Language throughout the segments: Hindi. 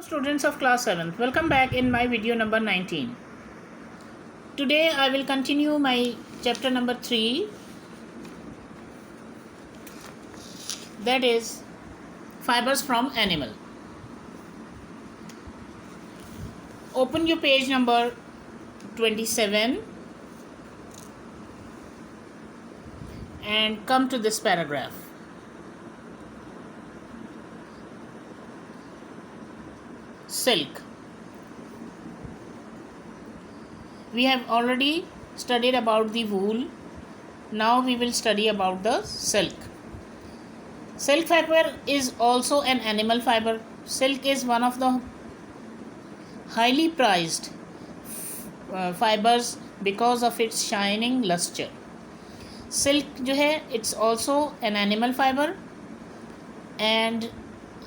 Students of class 7th, welcome back in my video number 19. Today I will continue my chapter number 3, that is fibers from animal. Open your page number 27 and come to this paragraph. Silk. We have already studied about the wool. Now we will study about the silk. Silk fiber is also an animal fiber. Silk is one of the highly prized fibers because of its shining luster. Silk जो है it's also an animal fiber and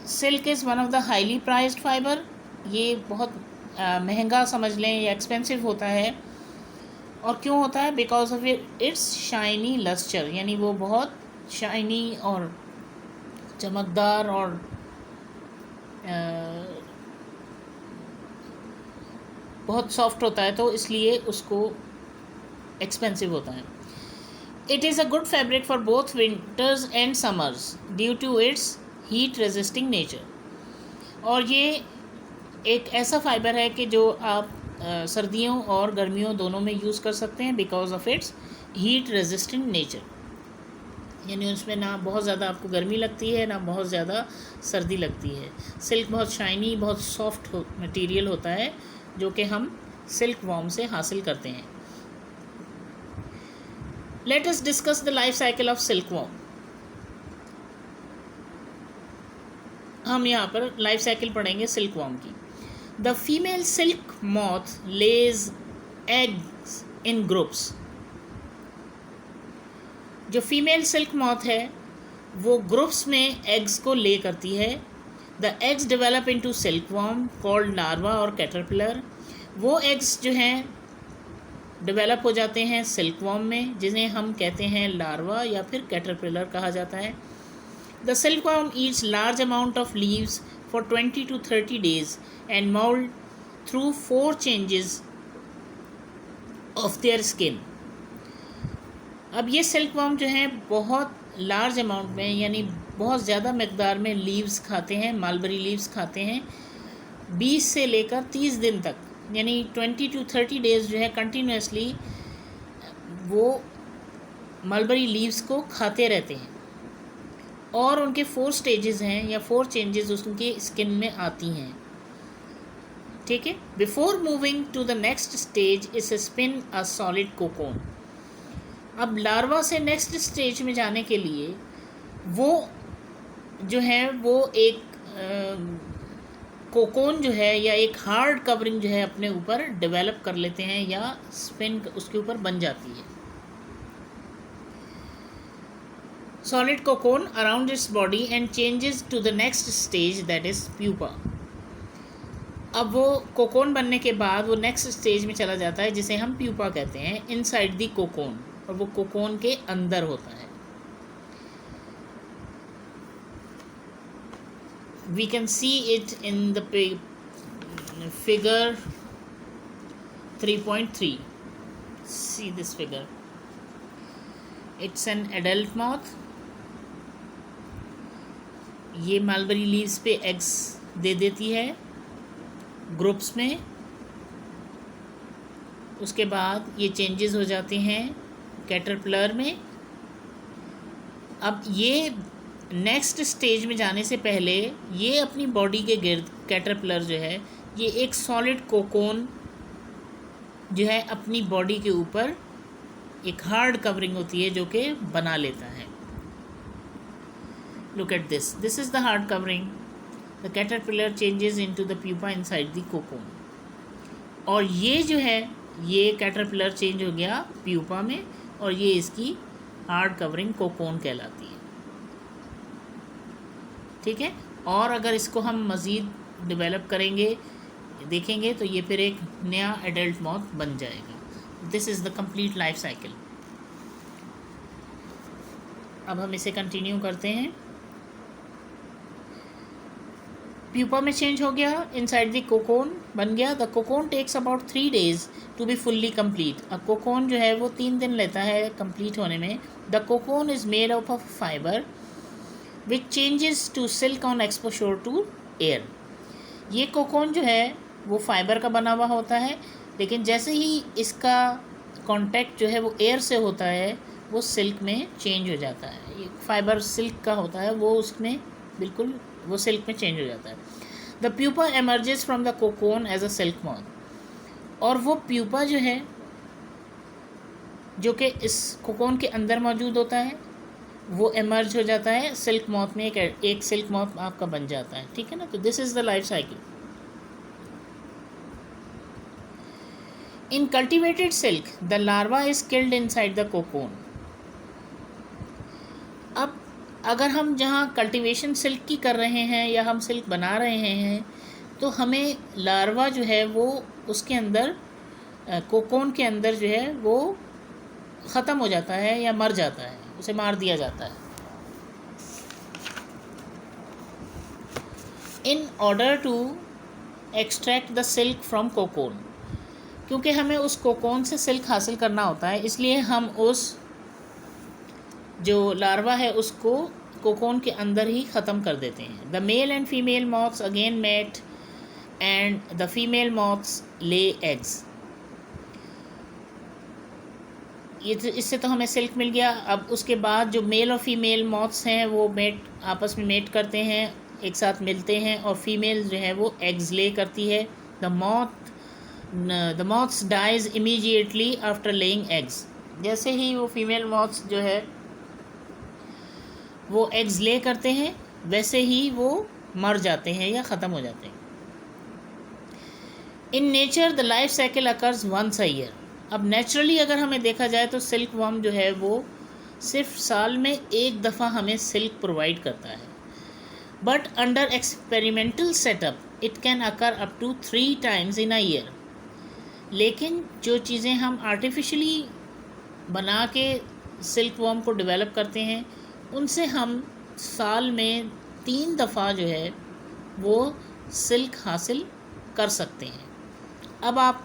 silk is one of the highly prized fiber. ये बहुत महंगा समझ लें या एक्सपेंसिव होता है. और क्यों होता है? Because of its shiny lustre, यानी वो बहुत शाइनी और चमकदार और बहुत सॉफ्ट होता है, तो इसलिए उसको एक्सपेंसिव होता है. It is a good fabric for both winters and summers due to its heat resisting nature. और ये एक ऐसा फाइबर है कि जो आप सर्दियों और गर्मियों दोनों में यूज़ कर सकते हैं because of it's heat resistant nature. यानी उसमें ना बहुत ज़्यादा आपको गर्मी लगती है ना बहुत ज़्यादा सर्दी लगती है. सिल्क बहुत शाइनी, बहुत सॉफ्ट मटेरियल होता है जो कि हम सिल्क वॉर्म से हासिल करते हैं. Let us discuss the life cycle of silk worm. हम यहाँ पर लाइफ साइकिल पढ़ेंगे सिल्क वॉर्म की. The female silk moth lays eggs in groups. जो फीमेल सिल्क मॉथ है वो ग्रुप्स में एग्स को ले करती है. The eggs develop into silk worm called larva और कैटरपिलर. वो एग्स जो हैं डेवलप हो जाते हैं सिल्क वॉर्म में, जिन्हें हम कहते हैं लार्वा या फिर कैटरपिलर कहा जाता है. The silk worm Yeats large amount of leaves for 20 to 30 days and mold through 4 changes of their skin. अब ये सिल्क वॉर्म जो है बहुत लार्ज अमाउंट में यानी बहुत ज़्यादा मकदार में लीव्स खाते हैं, मलबरी लीव्स खाते हैं 20 से लेकर 30 दिन तक, यानी 20 to 30 डेज़ जो है कंटिन्यूसली वो मलबरी लीव्स को खाते रहते हैं. और उनके 4 स्टेजेस हैं या 4 चेंजेस उनके स्किन में आती हैं. ठीक है. Before moving to the next stage is spin a solid cocoon. अब लार्वा से नेक्स्ट स्टेज में जाने के लिए वो जो है वो एक कोकोन जो है या एक हार्ड कवरिंग जो है अपने ऊपर डेवलप कर लेते हैं या स्पिन उसके ऊपर बन जाती है. Solid cocoon around its body and changes to the next stage, that is pupa. अब वो कोकोन बनने के बाद वो नेक्स्ट स्टेज में चला जाता है जिसे हम प्यूपा कहते हैं, इनसाइड द कोकोन, और वो कोकोन के अंदर होता है. We can see it in the figure 3.3. See this figure. It's an adult moth. ये मलबरी लीव्स पे एग्स दे देती है ग्रुप्स में. उसके बाद ये चेंजेस हो जाते हैं कैटरपिलर में. अब ये नेक्स्ट स्टेज में जाने से पहले ये अपनी बॉडी के गिर्द कैटरपिलर जो है ये एक सॉलिड कोकोन जो है अपनी बॉडी के ऊपर एक हार्ड कवरिंग होती है जो कि बना लेता है. Look at this. This is the hard covering. The caterpillar changes into the pupa inside the cocoon. और ये जो है ये कैटरपिलर चेंज हो गया प्यूपा में और ये इसकी हार्ड कवरिंग कोकोन कहलाती है. ठीक है. और अगर इसको हम मज़ीद डेवलप करेंगे देखेंगे तो ये फिर एक नया एडल्ट मॉथ बन जाएगा. This is the complete life cycle. अब हम इसे कंटिन्यू करते हैं. प्यूपा में चेंज हो गया, इनसाइड द कोकोन बन गया। The cocoon takes about 3 days to be fully complete. अब कोकोन जो है वो 3 दिन लेता है कंप्लीट होने में। The cocoon is made up of fibre which changes to silk on exposure to air. ये कोकोन जो है वो फाइबर का बना हुआ होता है, लेकिन जैसे ही इसका कांटेक्ट जो है वो एयर से होता है वो सिल्क में चेंज हो जाता है। ये फाइबर सिल्क का होता है, वो उसमें बिल्कुल वो सिल्क में चेंज हो जाता है। The pupa emerges from the cocoon as a silk moth. और वो प्यूपा जो है जो कि इस कोकोन के अंदर मौजूद होता है वो एमर्ज हो जाता है सिल्क मॉथ में, एक सिल्क मॉथ आपका बन जाता है। ठीक है ना। तो this is the life cycle. In cultivated silk the larva is killed inside the cocoon. अब अगर हम जहाँ कल्टीवेशन सिल्क की कर रहे हैं या हम सिल्क बना रहे हैं तो हमें लार्वा जो है वो उसके अंदर कोकोन के अंदर जो है वो ख़त्म हो जाता है या मर जाता है, उसे मार दिया जाता है। In order to extract the silk from cocoon, क्योंकि हमें उस कोकोन से सिल्क हासिल करना होता है, इसलिए हम उस जो लार्वा है उसको कोकोन के अंदर ही ख़त्म कर देते हैं। The male and female moths again mate and the female moths lay eggs. इससे तो हमें सिल्क मिल गया। अब उसके बाद जो मेल और फीमेल मॉथ्स हैं वो आपस में मेट करते हैं, एक साथ मिलते हैं, और फीमेल जो है वो एग्स ले करती है। The moths dies immediately after laying eggs. जैसे ही वो फीमेल मॉथ्स जो है वो एग्स ले करते हैं वैसे ही वो मर जाते हैं या ख़त्म हो जाते हैं। In nature the life cycle occurs once a year. अब नेचुरली अगर हमें देखा जाए तो सिल्क वर्म जो है वो सिर्फ साल में एक दफ़ा हमें सिल्क प्रोवाइड करता है, but under experimental setup it can occur up to 3 times in a year. लेकिन जो चीज़ें हम आर्टिफिशियली बना के सिल्क वर्म को डेवलप करते हैं उनसे हम साल में 3 दफ़ा जो है वो सिल्क हासिल कर सकते हैं। अब आप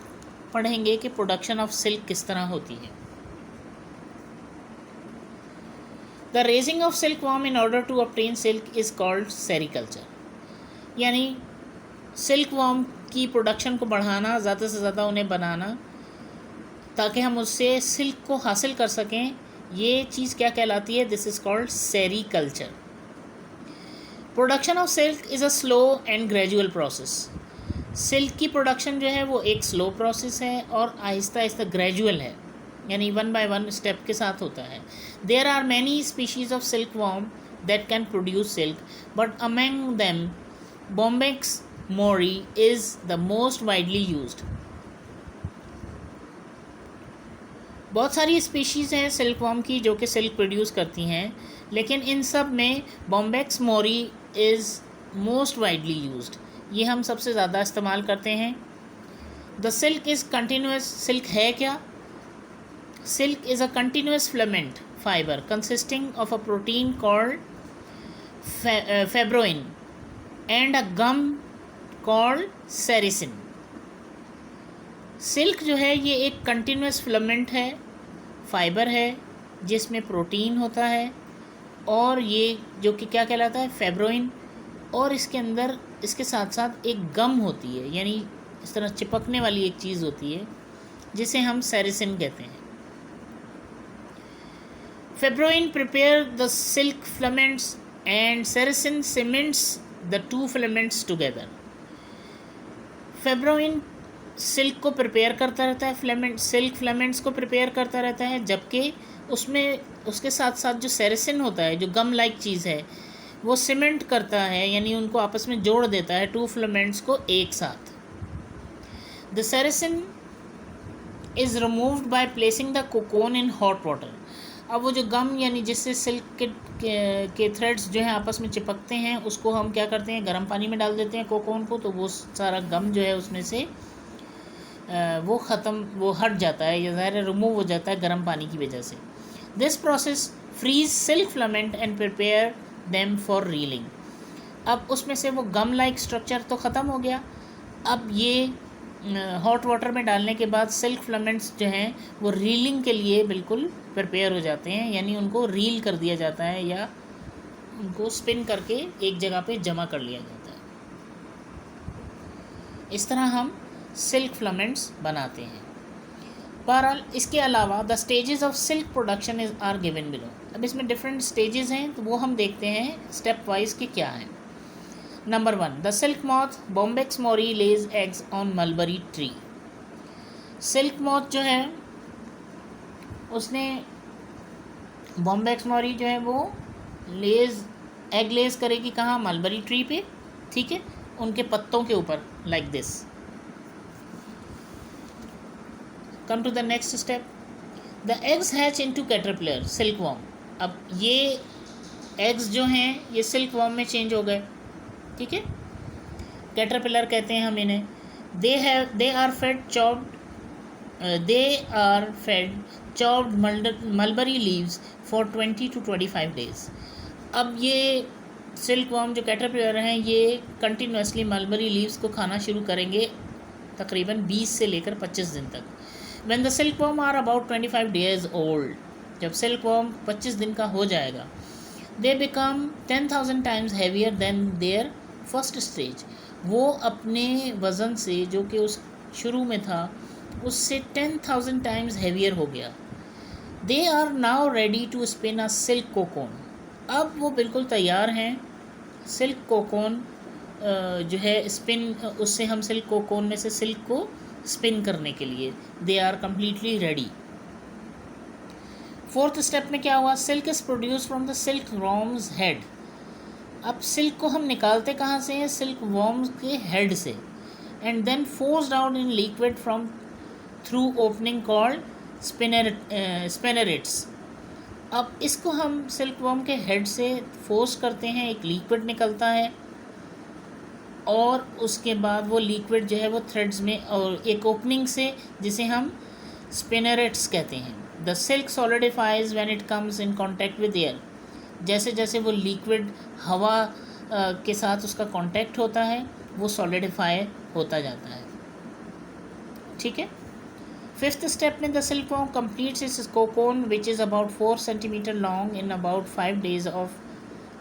पढ़ेंगे कि प्रोडक्शन ऑफ सिल्क किस तरह होती है। The raising of silk worm in order to obtain silk is called sericulture. यानी सिल्क वर्म की प्रोडक्शन को बढ़ाना, ज़्यादा से ज़्यादा उन्हें बनाना ताकि हम उससे सिल्क को हासिल कर सकें, ये चीज़ क्या कहलाती है? This is called sericulture. Production of silk is a slow and gradual process. Silk की प्रोडक्शन जो है वो एक स्लो प्रोसेस है और आहिस्ता आहिस्ता ग्रेजुअल है, यानी 1 by 1 स्टेप के साथ होता है। There are many species of silk worm that can produce silk, but among them Bombyx mori is the most widely used. बहुत सारी स्पीशीज़ हैं सिल्क वर्म की जो कि सिल्क प्रोड्यूस करती हैं, लेकिन इन सब में Bombyx mori is most widely used. ये हम सबसे ज़्यादा इस्तेमाल करते हैं। The silk is continuous. Silk है क्या? Silk is a continuous filament fibre consisting of a protein called fibroin and a gum called sericin. Silk जो है ये एक कंटिन्यूस फिलामेंट है, फाइबर है जिसमें प्रोटीन होता है, और ये जो कि क्या कहलाता है? फेब्रोइन। और इसके अंदर इसके साथ साथ एक गम होती है, यानी इस तरह चिपकने वाली एक चीज़ होती है जिसे हम सेरिसिन कहते हैं। Fibroin prepare the silk filaments and sericin cements the 2 filaments together. Fibroin silk को प्रिपेयर करता रहता है, सिल्क फिलामेंट्स को प्रिपेयर करता रहता है, जबकि उसमें उसके साथ साथ जो सेरिसिन होता है, जो गम लाइक चीज़ है, वो सीमेंट करता है, यानी उनको आपस में जोड़ देता है 2 फिलामेंट्स को एक साथ। The sericin is removed by placing the cocoon in hot water. अब वो जो गम यानी जिससे सिल्क के थ्रेड्स जो हैं आपस में चिपकते हैं उसको हम क्या करते हैं? गर्म पानी में डाल देते हैं कोकोन को, तो वो सारा गम जो है उसमें से वो हट जाता है, या ज़ाहिर रिमूव हो जाता है गर्म पानी की वजह से। This process frees silk filament and prepare them for reeling. अब उसमें से वो गम लाइक स्ट्रक्चर तो ख़त्म हो गया। अब ये हॉट वाटर में डालने के बाद सिल्क फिलामेंट्स जो हैं वो रीलिंग के लिए बिल्कुल प्रिपेयर हो जाते हैं, यानी उनको रील कर दिया जाता है या उनको स्पिन करके एक जगह पे जमा कर लिया जाता है। इस तरह हम सिल्क फिलामेंट्स बनाते हैं। बहरहाल इसके अलावा the stages of silk production is are given below. अब इसमें डिफरेंट स्टेजेस हैं, तो वो हम देखते हैं स्टेप वाइज कि क्या है। Number 1, the silk moth Bombyx Mori Lay's eggs on mulberry tree. Silk moth जो है उसने बॉम्बेक्स मोरी जो है वो एग लेज करेगी कहाँ? मलबरी ट्री पे, ठीक है, उनके पत्तों के ऊपर, like this. Come to the next step, the eggs hatch into caterpillar silk worm. अब ये एग्स जो हैं ये सिल्क वॉर्म में चेंज हो गए, ठीक है, कैटरपिलर कहते हैं हम इन्हें। They are fed chopped mulberry leaves for 20 to 25 days। अब ये सिल्क वॉर्म जो कैटरपिलर हैं ये कंटिन्यूसली मलबरी लीव्स को खाना शुरू करेंगे तकरीबन 20 से लेकर 25 दिन तक। When the silkworm are about 25 days old, जब सिल्कवॉर्म 25 दिन का हो जाएगा, they become 10,000 times heavier than their first stage। वो अपने वज़न से जो कि उस शुरू में था उससे 10,000 times heavier हो गया। They are now ready to spin a silk cocoon। अब वो बिल्कुल तैयार हैं सिल्क कोकोन जो है स्पिन, उससे हम सिल्क कोकोन में से सिल्क को स्पिन करने के लिए। They are completely ready. Fourth step में क्या हुआ? Silk is produce from the silk worms head. अब सिल्क को हम निकालते कहाँ से हैं? सिल्क वॉर्म्स के हेड से। And then forced out in liquid from through opening called spinnerets. अब इसको हम सिल्क वॉर्म के हेड से फोर्स करते हैं, एक लिक्विड निकलता है और उसके बाद वो लिक्विड जो है वो थ्रेड्स में और एक ओपनिंग से, जिसे हम स्पिनरेट्स कहते हैं। The silk solidifies when it comes in contact with air. जैसे जैसे वो लिक्विड हवा के साथ उसका कांटेक्ट होता है वो सॉलिडिफाई होता जाता है, ठीक है। फिफ्थ स्टेप में the silk worm completes it's cocoon which is about 4 centimeter long in about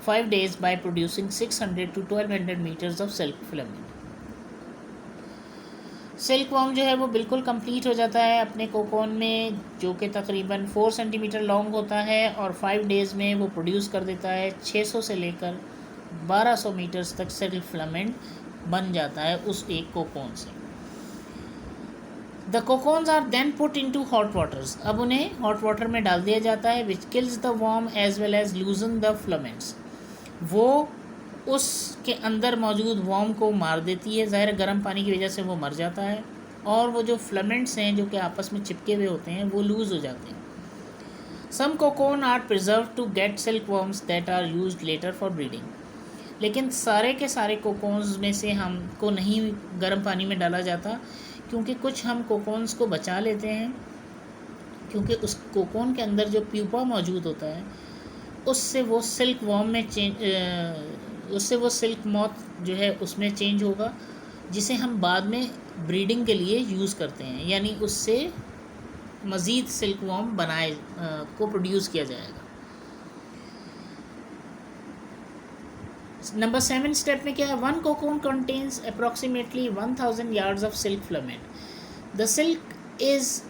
5 days by producing 600 to 1200 meters of silk filament। Silk worm जो है वो बिल्कुल कंप्लीट हो जाता है अपने कोकोन में, जो कि तकरीबन 4 centimeter लॉन्ग होता है और 5 days में वो प्रोड्यूस कर देता है 600 से लेकर 1200 मीटर्स तक सिल्क फिलामेंट बन जाता है उस एक कोकोन से। The cocoons are then put into hot waters. अब उन्हें हॉट वाटर में डाल दिया जाता है, which kills the worm as well as loosen the filaments. वो उसके अंदर मौजूद वॉर्म को मार देती है, ज़ाहिर गर्म पानी की वजह से वो मर जाता है, और वो जो फिलामेंट्स हैं जो कि आपस में चिपके हुए होते हैं वो लूज़ हो जाते हैं। Some cocoon are preserve to get silk worms that are used later for breeding. लेकिन सारे के सारे कोकोन्स में से हमको नहीं गर्म पानी में डाला जाता, क्योंकि कुछ हम कोकोन्स को बचा लेते हैं, क्योंकि उस कोकोन के अंदर जो प्यूपा मौजूद होता है उससे वो सिल्क वॉर्म में उससे वो सिल्क मॉथ जो है उसमें चेंज होगा, जिसे हम बाद में ब्रीडिंग के लिए यूज़ करते हैं, यानी उससे मज़ीद सिल्क वॉर्म को प्रोड्यूस किया जाएगा। नंबर 7 स्टेप में क्या है? 1 cocoon contains approximately 1000 yards of silk filament. The silk is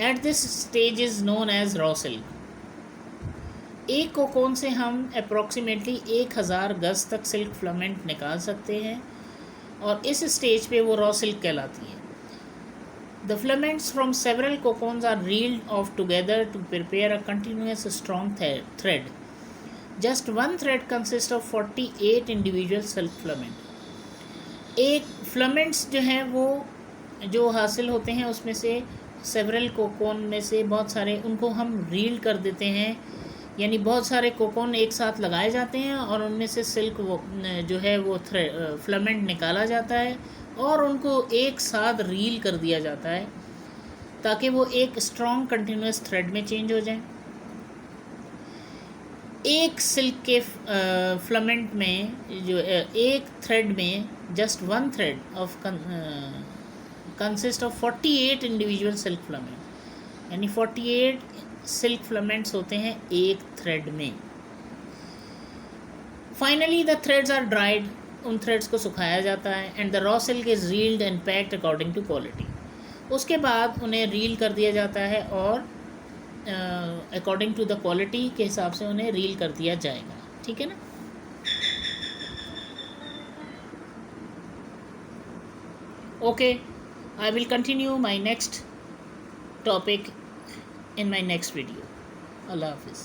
at this stage is known as raw silk. एक कोकोन से हम अप्रॉक्सीमेटली 1000 गज तक सिल्क फिलामेंट निकाल सकते हैं और इस स्टेज पे वो रॉ सिल्क कहलाती है। The filaments from several cocoons are reeled off together to prepare a continuous strong thread. Just 1 thread consist of 48 individual silk filament. एक फिलामेंट्स जो हैं वो जो हासिल होते हैं उसमें से सेवरल कोकोन में से बहुत सारे उनको हम रील कर देते हैं, यानी बहुत सारे कोकोन एक साथ लगाए जाते हैं और उनमें से सिल्क जो है वो फिलामेंट निकाला जाता है और उनको एक साथ रील कर दिया जाता है ताकि वो एक स्ट्रॉन्ग कंटिन्यूस थ्रेड में चेंज हो जाए। एक सिल्क के फिलामेंट में जो एक थ्रेड में just one thread of consist of 48 individual silk filament, यानी 48 सिल्क फिलामेंट्स होते हैं एक थ्रेड में. Finally the threads are dried, उन थ्रेड्स को सुखाया जाता है. And the raw silk is reeled and packed according to quality. उसके बाद उन्हें रील कर दिया जाता है और अकॉर्डिंग टू द क्वालिटी के हिसाब से उन्हें रील कर दिया जाएगा. ठीक है ना. Okay, I will continue my next topic in my next video. Allah Hafiz.